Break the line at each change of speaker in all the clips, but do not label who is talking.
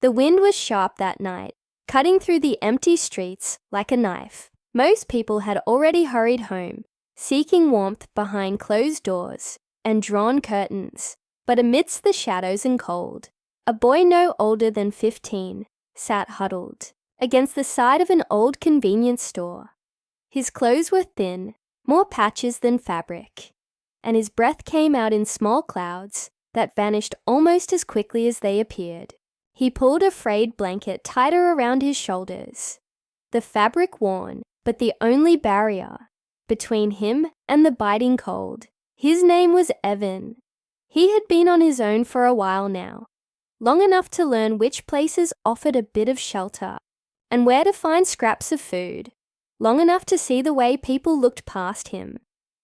The wind was sharp that night, cutting through the empty streets like a knife. Most people had already hurried home, seeking warmth behind closed doors and drawn curtains. But amidst the shadows and cold, a boy no older than 15 sat huddled against the side of an old convenience store. His clothes were thin, more patches than fabric, and his breath came out in small clouds that vanished almost as quickly as they appeared. He pulled a frayed blanket tighter around his shoulders, the fabric worn, but the only barrier between him and the biting cold. His name was Evan. He had been on his own for a while now, long enough to learn which places offered a bit of shelter and where to find scraps of food, long enough to see the way people looked past him,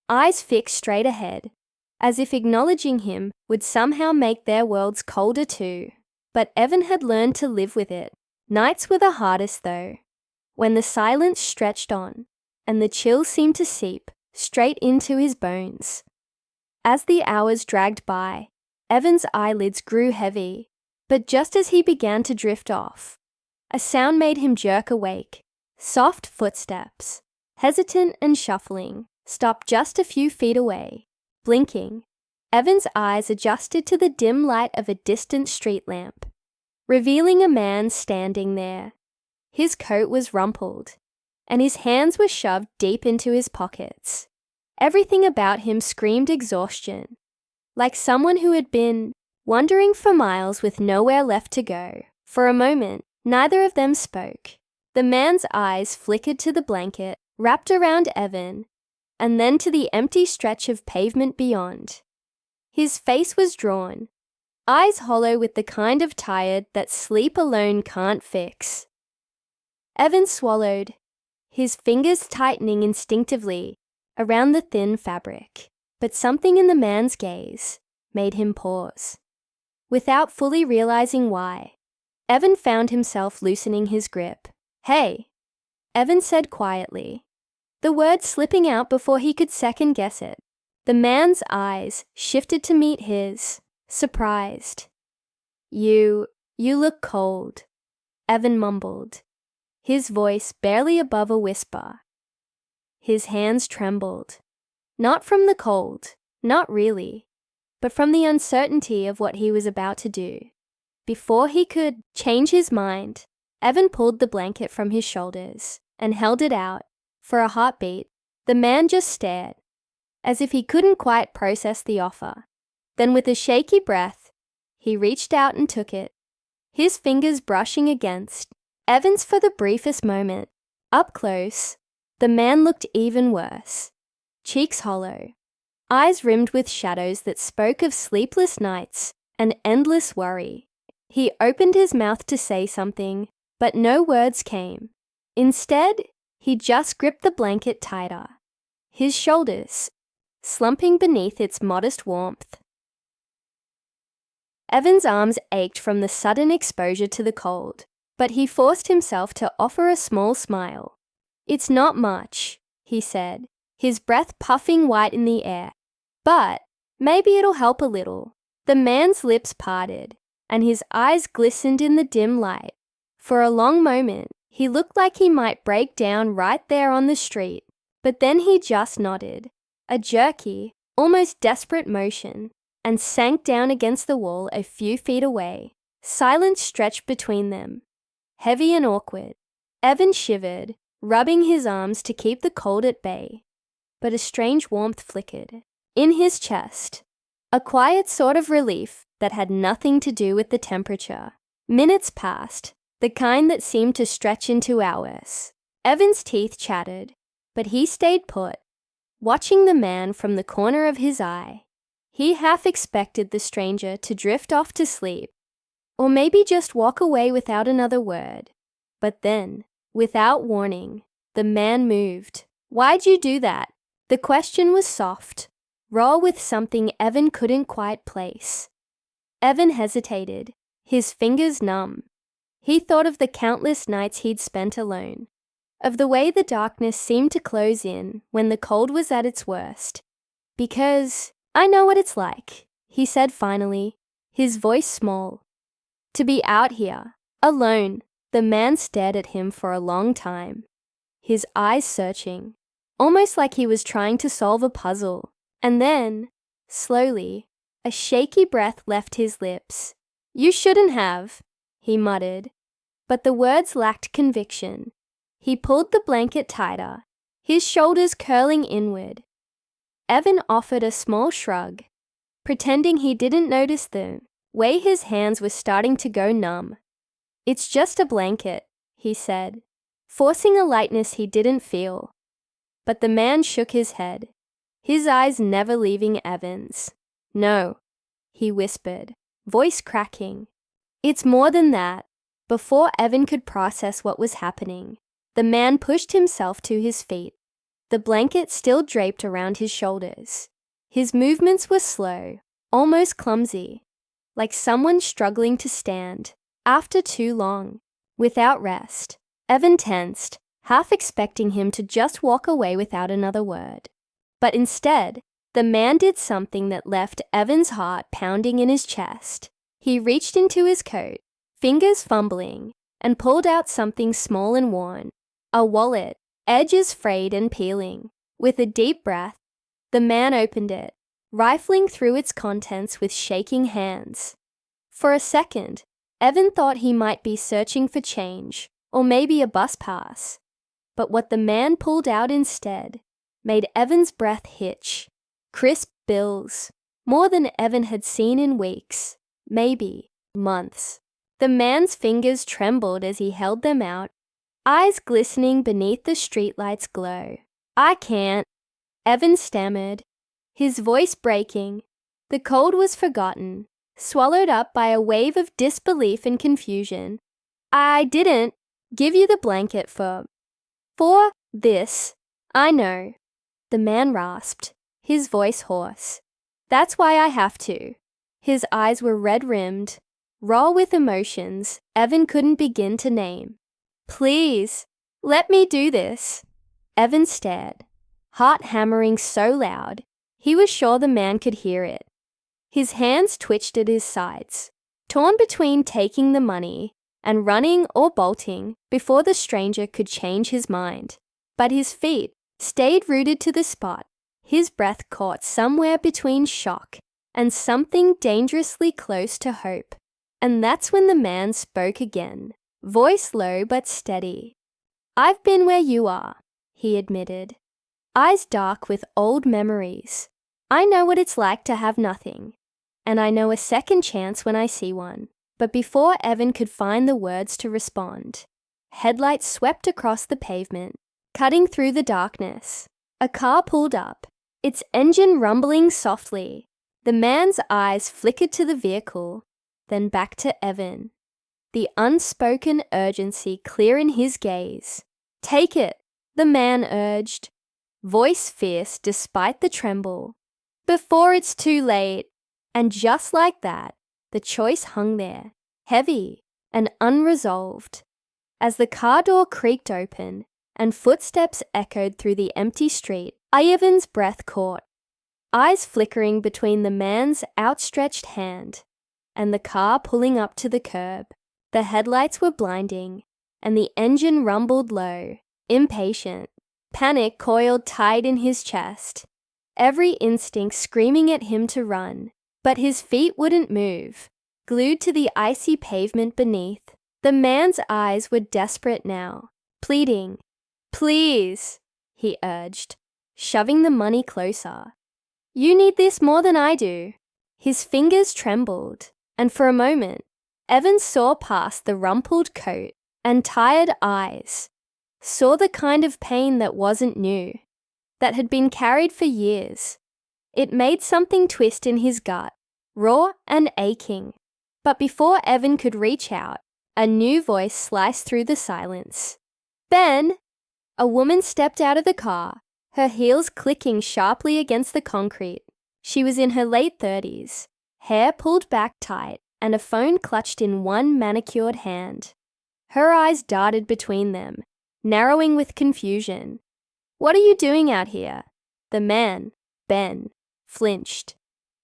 eyes fixed straight ahead, as if acknowledging him would somehow make their worlds colder too. But Evan had learned to live with it. Nights were the hardest though, when the silence stretched on and the chill seemed to seep straight into his bones. As the hours dragged by, Evan's eyelids grew heavy, but just as he began to drift off, a sound made him jerk awake. Soft footsteps, hesitant and shuffling, stopped just a few feet away. Blinking, Evan's eyes adjusted to the dim light of a distant street lamp, revealing a man standing there. His coat was rumpled, and his hands were shoved deep into his pockets. Everything about him screamed exhaustion, like someone who had been wandering for miles with nowhere left to go. For a moment, neither of them spoke. The man's eyes flickered to the blanket wrapped around Evan, and then to the empty stretch of pavement beyond. His face was drawn, eyes hollow with the kind of tired that sleep alone can't fix. Evan swallowed, his fingers tightening instinctively around the thin fabric, but something in the man's gaze made him pause. Without fully realizing why, Evan found himself loosening his grip. "Hey," Evan said quietly, the word slipping out before he could second-guess it. The man's eyes shifted to meet his, surprised. You look cold," Evan mumbled, his voice barely above a whisper. His hands trembled, not from the cold, not really, but from the uncertainty of what he was about to do. Before he could change his mind, Evan pulled the blanket from his shoulders and held it out. For a heartbeat, the man just stared, as if he couldn't quite process the offer. Then with a shaky breath, he reached out and took it, his fingers brushing against Evan's for the briefest moment. Up close, the man looked even worse. Cheeks hollow, eyes rimmed with shadows that spoke of sleepless nights and endless worry. He opened his mouth to say something, but no words came. Instead, he just gripped the blanket tighter, his shoulders slumping beneath its modest warmth. Evan's arms ached from the sudden exposure to the cold, but he forced himself to offer a small smile. "It's not much," he said, his breath puffing white in the air. "But maybe it'll help a little." The man's lips parted, and his eyes glistened in the dim light. For a long moment, he looked like he might break down right there on the street, but then he just nodded, a jerky, almost desperate motion, and sank down against the wall a few feet away. Silence stretched between them, heavy and awkward. Evan shivered, rubbing his arms to keep the cold at bay, but a strange warmth flickered in his chest, a quiet sort of relief that had nothing to do with the temperature. Minutes passed, the kind that seemed to stretch into hours. Evan's teeth chattered, but he stayed put, watching the man from the corner of his eye. He half expected the stranger to drift off to sleep, or maybe just walk away without another word. But then, without warning, the man moved. "Why'd you do that?" The question was soft, raw with something Evan couldn't quite place. Evan hesitated, his fingers numb. He thought of the countless nights he'd spent alone, of the way the darkness seemed to close in when the cold was at its worst. "Because I know what it's like," he said finally, his voice small. "To be out here, Alone, the man stared at him for a long time, his eyes searching, almost like he was trying to solve a puzzle. And then, slowly, a shaky breath left his lips. "You shouldn't have," he muttered, but the words lacked conviction. He pulled the blanket tighter, his shoulders curling inward. Evan offered a small shrug, pretending he didn't notice the way his hands were starting to go numb. "It's just a blanket," he said, forcing a lightness he didn't feel. But the man shook his head, his eyes never leaving Evan's. "No," he whispered, voice cracking. "It's more than that." Before Evan could process what was happening, the man pushed himself to his feet, the blanket still draped around his shoulders. His movements were slow, almost clumsy, like someone struggling to stand after too long, without rest. Evan tensed, half expecting him to just walk away without another word. But instead, the man did something that left Evan's heart pounding in his chest. He reached into his coat, fingers fumbling, and pulled out something small and worn, a wallet, edges frayed and peeling. With a deep breath, the man opened it, rifling through its contents with shaking hands. For a second, Evan thought he might be searching for change, or maybe a bus pass. But what the man pulled out instead made Evan's breath hitch. Crisp bills, more than Evan had seen in weeks, maybe months. The man's fingers trembled as he held them out, eyes glistening beneath the streetlight's glow. "I can't," Evan stammered, his voice breaking. The cold was forgotten, swallowed up by a wave of disbelief and confusion. "I didn't give you the blanket for this. I know," the man rasped, his voice hoarse. "That's why I have to." His eyes were red-rimmed, raw with emotions Evan couldn't begin to name. "Please, let me do this." Evan stared, heart hammering so loud, he was sure the man could hear it. His hands twitched at his sides, torn between taking the money and running or bolting before the stranger could change his mind. But his feet stayed rooted to the spot, his breath caught somewhere between shock and something dangerously close to hope. And that's when the man spoke again, voice low but steady. "I've been where you are," he admitted, eyes dark with old memories. "I know what it's like to have nothing, and I know a second chance when I see one." But before Evan could find the words to respond, headlights swept across the pavement, cutting through the darkness. A car pulled up, its engine rumbling softly. The man's eyes flickered to the vehicle, then back to Evan, the unspoken urgency clear in his gaze. "Take it," the man urged, voice fierce despite the tremble. "Before it's too late." And just like that, the choice hung there, heavy and unresolved. As the car door creaked open and footsteps echoed through the empty street, Evan's breath caught, eyes flickering between the man's outstretched hand and the car pulling up to the curb. The headlights were blinding, and the engine rumbled low, impatient. Panic coiled tight in his chest, every instinct screaming at him to run. But his feet wouldn't move, glued to the icy pavement beneath. The man's eyes were desperate now, pleading. "Please," he urged, shoving the money closer. "You need this more than I do." His fingers trembled, and for a moment, Evan saw past the rumpled coat and tired eyes, saw the kind of pain that wasn't new, that had been carried for years. It made something twist in his gut, raw and aching. But before Evan could reach out, a new voice sliced through the silence. "Ben!" A woman stepped out of the car, her heels clicking sharply against the concrete. She was in her late 30s, hair pulled back tight and a phone clutched in one manicured hand. Her eyes darted between them, narrowing with confusion. "What are you doing out here?" The man, Ben, flinched,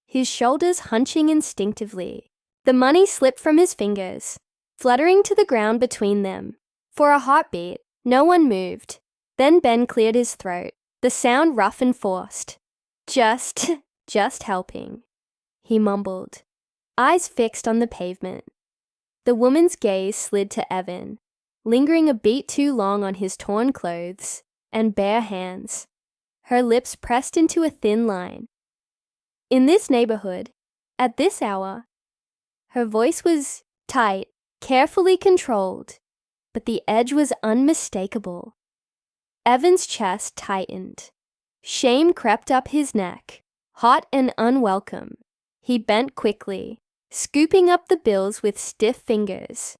his shoulders hunching instinctively. The money slipped from his fingers, fluttering to the ground between them. For a heartbeat, no one moved. Then Ben cleared his throat, the sound rough and forced. Just helping, he mumbled, eyes fixed on the pavement. The woman's gaze slid to Evan, lingering a beat too long on his torn clothes and bare hands, her lips pressed into a thin line. In this neighborhood, at this hour, her voice was tight, carefully controlled, but the edge was unmistakable. Evan's chest tightened. Shame crept up his neck, hot and unwelcome. He bent quickly, scooping up the bills with stiff fingers,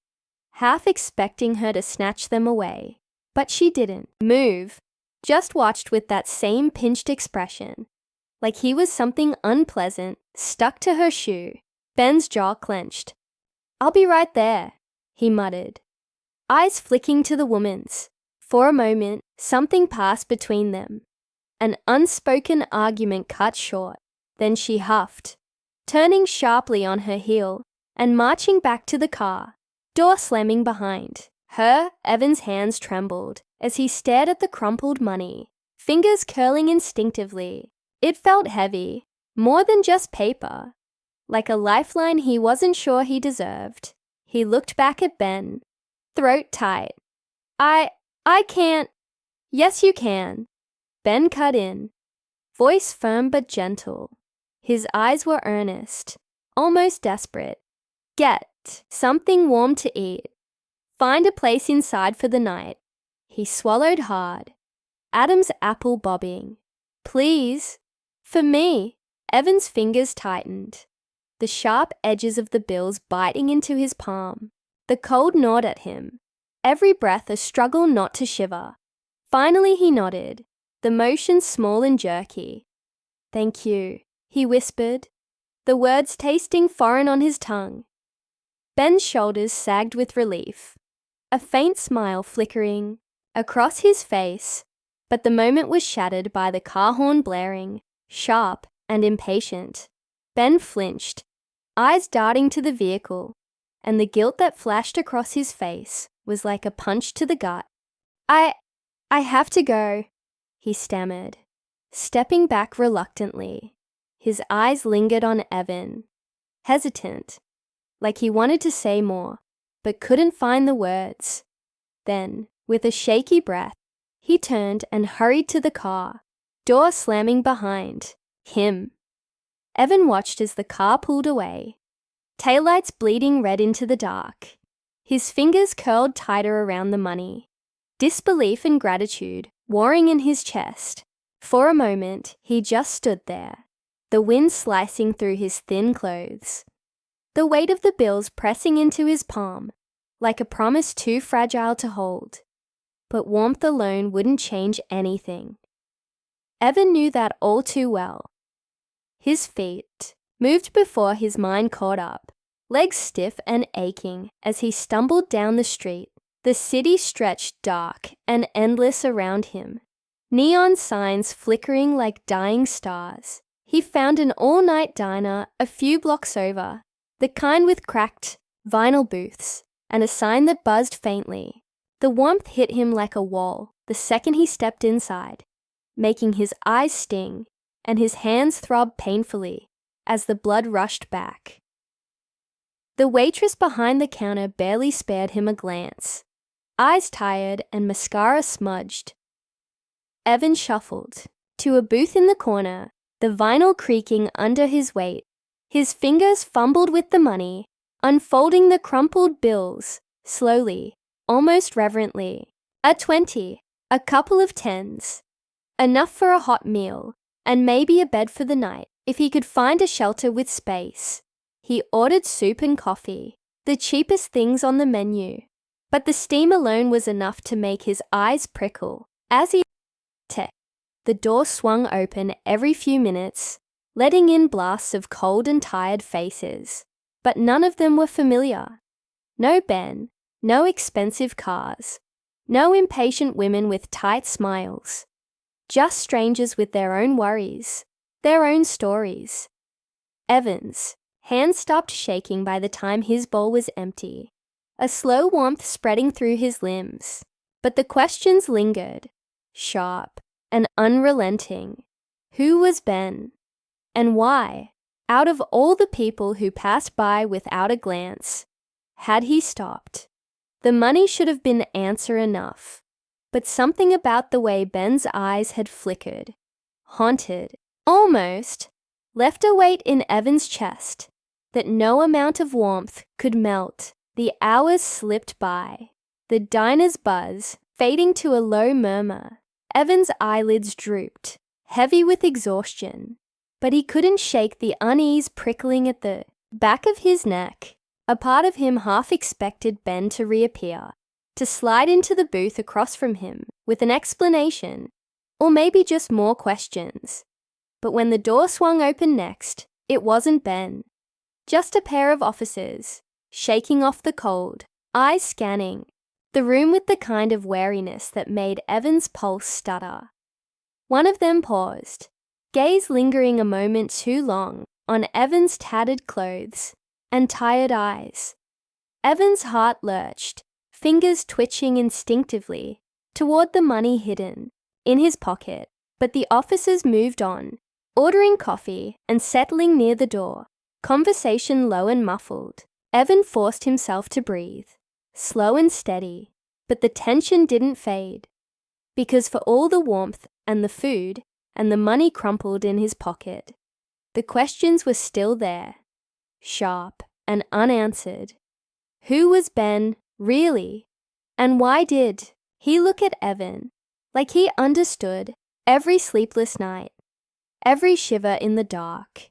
half expecting her to snatch them away. But she didn't move, just watched with that same pinched expression, like he was something unpleasant stuck to her shoe. Ben's jaw clenched. "I'll be right there," he muttered, eyes flicking to the woman's. For a moment, something passed between them. An unspoken argument cut short. Then she huffed, turning sharply on her heel and marching back to the car, door slamming behind her. Evan's hands trembled as he stared at the crumpled money, fingers curling instinctively. It felt heavy, more than just paper, like a lifeline he wasn't sure he deserved. He looked back at Ben, throat tight. I can't." "Yes, you can," Ben cut in, voice firm but gentle. His eyes were earnest, almost desperate. "Get something warm to eat. Find a place inside for the night." He swallowed hard, Adam's apple bobbing. "Please, for me." Evan's fingers tightened, the sharp edges of the bills biting into his palm. The cold gnawed at him, every breath a struggle not to shiver. Finally he nodded, the motion small and jerky. "Thank you," he whispered, the words tasting foreign on his tongue. Ben's shoulders sagged with relief, a faint smile flickering across his face, but the moment was shattered by the car horn blaring, sharp and impatient. Ben flinched, eyes darting to the vehicle, and the guilt that flashed across his face was like a punch to the gut. I have to go," he stammered, stepping back reluctantly. His eyes lingered on Evan, hesitant, like he wanted to say more, but couldn't find the words. Then, with a shaky breath, he turned and hurried to the car, door slamming behind him. Evan watched as the car pulled away, taillights bleeding red into the dark. His fingers curled tighter around the money, disbelief and gratitude warring in his chest. For a moment, he just stood there, the wind slicing through his thin clothes, the weight of the bills pressing into his palm, like a promise too fragile to hold. But warmth alone wouldn't change anything. Evan knew that all too well. His feet moved before his mind caught up, legs stiff and aching as he stumbled down the street. The city stretched dark and endless around him, neon signs flickering like dying stars. He found an all-night diner a few blocks over, the kind with cracked vinyl booths and a sign that buzzed faintly. The warmth hit him like a wall the second he stepped inside, making his eyes sting and his hands throb painfully as the blood rushed back. The waitress behind the counter barely spared him a glance, eyes tired and mascara smudged. Evan shuffled to a booth in the corner, the vinyl creaking under his weight. His fingers fumbled with the money, unfolding the crumpled bills, slowly, almost reverently. A 20, a couple of 10s. Enough for a hot meal, and maybe a bed for the night, if he could find a shelter with space. He ordered soup and coffee, the cheapest things on the menu. But the steam alone was enough to make his eyes prickle. As he the door swung open every few minutes, letting in blasts of cold and tired faces. But none of them were familiar. No Ben, no expensive cars, no impatient women with tight smiles. Just strangers with their own worries, their own stories. Evan's hands stopped shaking by the time his bowl was empty. a slow warmth spreading through his limbs. But the questions lingered, sharp and unrelenting. Who was Ben? And why, out of all the people who passed by without a glance, had he stopped? The money should have been answer enough, but something about the way Ben's eyes had flickered, haunted, almost, left a weight in Evan's chest that no amount of warmth could melt. The hours slipped by, the diner's buzz fading to a low murmur. Evan's eyelids drooped, heavy with exhaustion, but he couldn't shake the unease prickling at the back of his neck. A part of him half expected Ben to reappear, to slide into the booth across from him with an explanation, or maybe just more questions. But when the door swung open next, it wasn't Ben. Just a pair of officers, shaking off the cold, eyes scanning, the room with the kind of wariness that made Evan's pulse stutter. One of them paused, gaze lingering a moment too long on Evan's tattered clothes and tired eyes. Evan's heart lurched, fingers twitching instinctively toward the money hidden in his pocket, but the officers moved on, ordering coffee and settling near the door, conversation low and muffled. Evan forced himself to breathe, slow and steady, but the tension didn't fade, because for all the warmth and the food and the money crumpled in his pocket, the questions were still there, sharp and unanswered. Who was Ben, really? And why did he look at Evan like he understood every sleepless night, every shiver in the dark,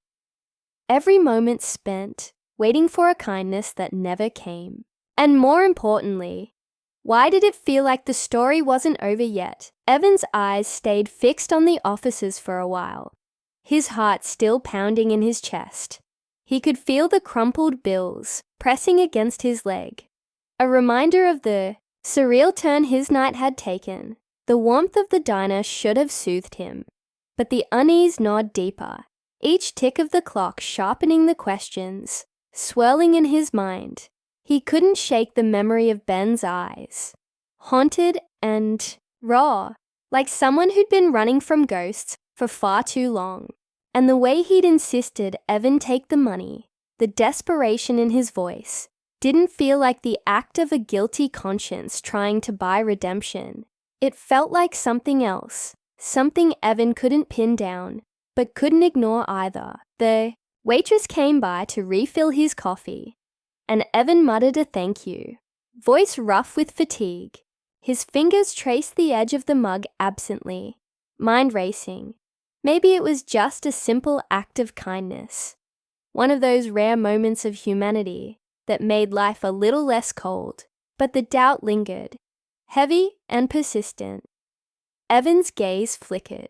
every moment spent waiting for a kindness that never came? And more importantly, why did it feel like the story wasn't over yet? Evan's eyes stayed fixed on the officers for a while, his heart still pounding in his chest. He could feel the crumpled bills pressing against his leg, a reminder of the surreal turn his night had taken. The warmth of the diner should have soothed him, but the unease gnawed deeper, each tick of the clock sharpening the questions, swirling in his mind. He couldn't shake the memory of Ben's eyes, haunted and raw, like someone who'd been running from ghosts for far too long. And the way he'd insisted Evan take the money, the desperation in his voice, didn't feel like the act of a guilty conscience trying to buy redemption. It felt like something else, something Evan couldn't pin down, but couldn't ignore either. The waitress came by to refill his coffee, and Evan muttered a thank you, voice rough with fatigue. His fingers traced the edge of the mug absently, mind racing. Maybe it was just a simple act of kindness, one of those rare moments of humanity that made life a little less cold. But the doubt lingered, heavy and persistent. Evan's gaze flickered,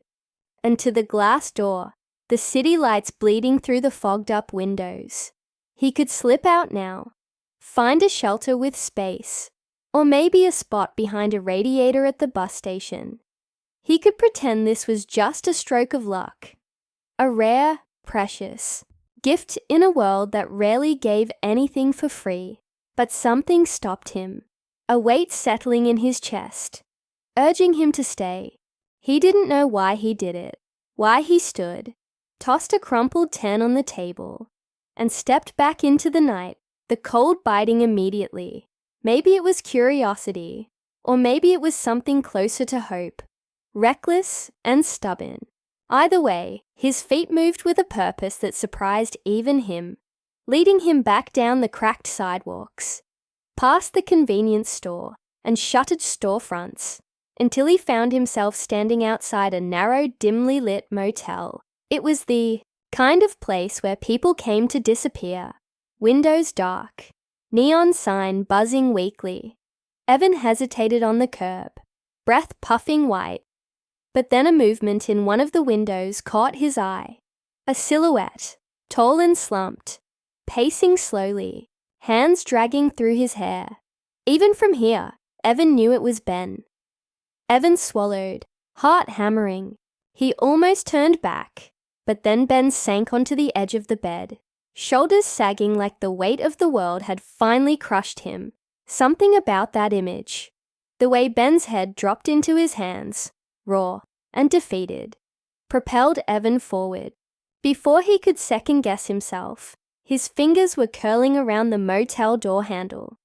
and to the glass door, the city lights bleeding through the fogged-up windows. He could slip out now, find a shelter with space, or maybe a spot behind a radiator at the bus station. He could pretend this was just a stroke of luck, a rare, precious gift in a world that rarely gave anything for free. But something stopped him, a weight settling in his chest, urging him to stay. He didn't know why he did it, why he stood, tossed a crumpled 10 on the table, and stepped back into the night, the cold biting immediately. Maybe it was curiosity, or maybe it was something closer to hope. Reckless and stubborn. Either way, his feet moved with a purpose that surprised even him, leading him back down the cracked sidewalks, past the convenience store and shuttered storefronts, until he found himself standing outside a narrow, dimly lit motel. It was the kind of place where people came to disappear, windows dark, neon sign buzzing weakly. Evan hesitated on the curb, breath puffing white. But then a movement in one of the windows caught his eye. A silhouette, tall and slumped, pacing slowly, hands dragging through his hair. Even from here, Evan knew it was Ben. Evan swallowed, heart hammering. He almost turned back, but then Ben sank onto the edge of the bed, shoulders sagging like the weight of the world had finally crushed him. Something about that image, the way Ben's head dropped into his hands, raw and defeated, propelled Evan forward. Before he could second-guess himself, his fingers were curling around the motel door handle,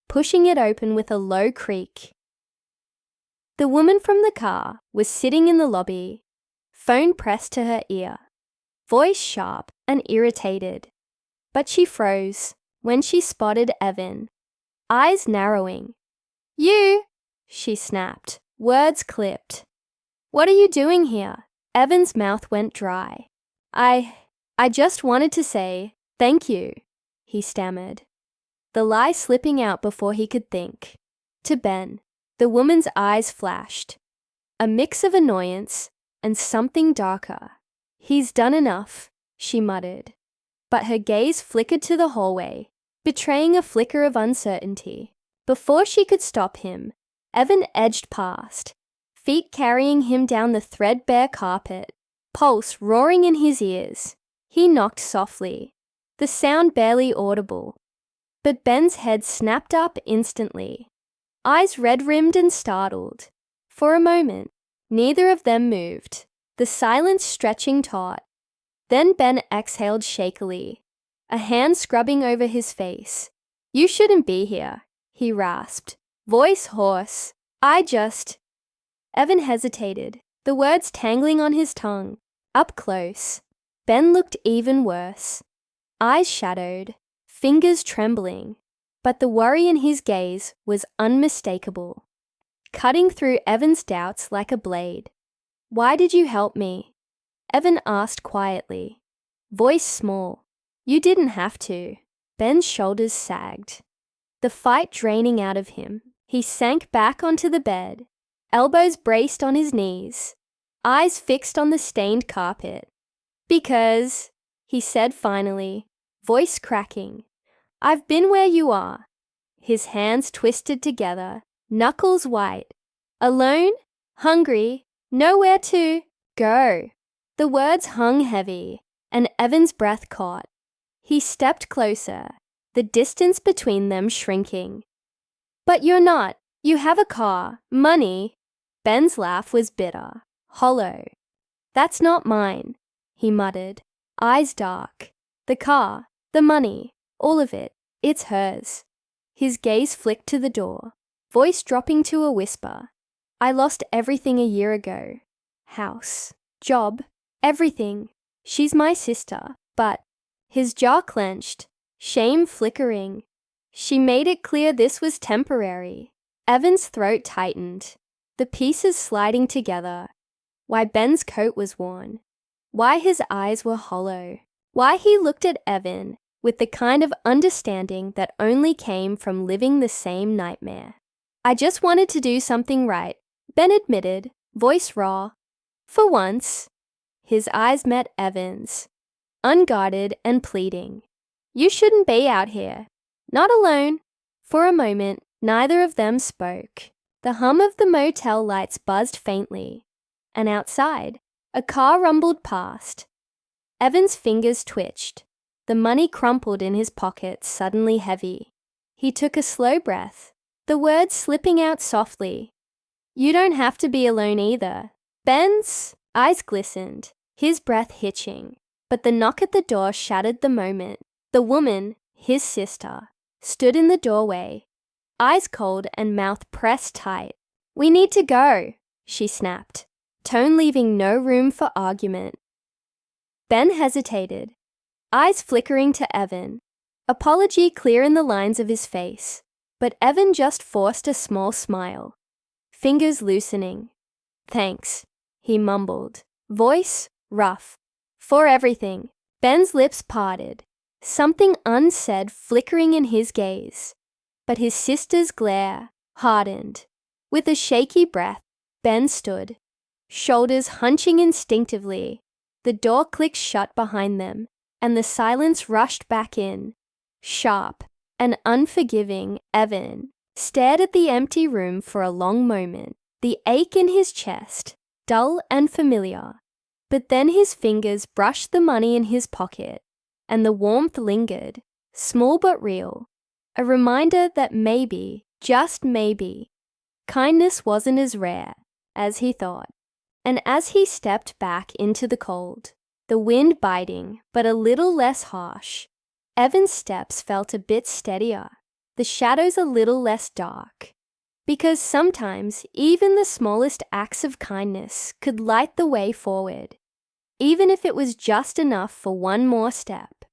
pushing it open with a low creak. The woman from the car was sitting in the lobby, phone pressed to her ear, voice sharp and irritated. But she froze when she spotted Evan, eyes narrowing. "You!" she snapped, words clipped. "What are you doing here?" Evan's mouth went dry. I just wanted to say thank you," he stammered, the lie slipping out before he could think. To Ben, the woman's eyes flashed, a mix of annoyance and something darker. "He's done enough," she muttered, but her gaze flickered to the hallway, betraying a flicker of uncertainty. Before she could stop him, Evan edged past, feet carrying him down the threadbare carpet, pulse roaring in his ears. He knocked softly, the sound barely audible. But Ben's head snapped up instantly, eyes red-rimmed and startled. For a moment, neither of them moved, the silence stretching taut. Then Ben exhaled shakily, a hand scrubbing over his face. "You shouldn't be here," he rasped, voice hoarse. Evan hesitated, the words tangling on his tongue. Up close, Ben looked even worse. Eyes shadowed, fingers trembling, but the worry in his gaze was unmistakable, cutting through Evan's doubts like a blade. "Why did you help me?" Evan asked quietly, voice small. "You didn't have to." Ben's shoulders sagged, the fight draining out of him. He sank back onto the bed, elbows braced on his knees, eyes fixed on the stained carpet. "Because," he said finally, voice cracking, "I've been where you are." His hands twisted together, knuckles white. "Alone, hungry, nowhere to go." The words hung heavy, and Evan's breath caught. He stepped closer, the distance between them shrinking. "But you're not. You have a car, money." Ben's laugh was bitter, hollow. "That's not mine," he muttered, eyes dark. "The car, the money, all of it, it's hers." His gaze flicked to the door, voice dropping to a whisper. "I lost everything a year ago. House, job, everything. She's my sister, but..." His jaw clenched, shame flickering. She made it clear this was temporary. Evan's throat tightened, the pieces sliding together. Why Ben's coat was worn, why his eyes were hollow, why he looked at Evan with the kind of understanding that only came from living the same nightmare. "I just wanted to do something right," Ben admitted, voice raw. "For once." His eyes met Evan's, unguarded and pleading. "You shouldn't be out here. Not alone." For a moment, neither of them spoke. The hum of the motel lights buzzed faintly, and outside, a car rumbled past. Evan's fingers twitched, the money crumpled in his pockets suddenly heavy. He took a slow breath, the words slipping out softly. "You don't have to be alone either." Ben's eyes glistened, his breath hitching, but the knock at the door shattered the moment. The woman, his sister, stood in the doorway, eyes cold and mouth pressed tight. "We need to go," she snapped, tone leaving no room for argument. Ben hesitated, eyes flickering to Evan, apology clear in the lines of his face, but Evan just forced a small smile, fingers loosening. "Thanks," he mumbled, voice rough. "For everything." Ben's lips parted, something unsaid flickering in his gaze, but his sister's glare hardened. With a shaky breath, Ben stood, shoulders hunching instinctively. The door clicked shut behind them, and the silence rushed back in. Sharp and unforgiving, Evan stared at the empty room for a long moment, the ache in his chest, dull and familiar. But then his fingers brushed the money in his pocket, and the warmth lingered, small but real, A reminder that maybe, just maybe, kindness wasn't as rare as he thought. And as he stepped back into the cold, the wind biting but a little less harsh, Evan's steps felt a bit steadier, the shadows a little less dark. Because sometimes even the smallest acts of kindness could light the way forward, even if it was just enough for one more step.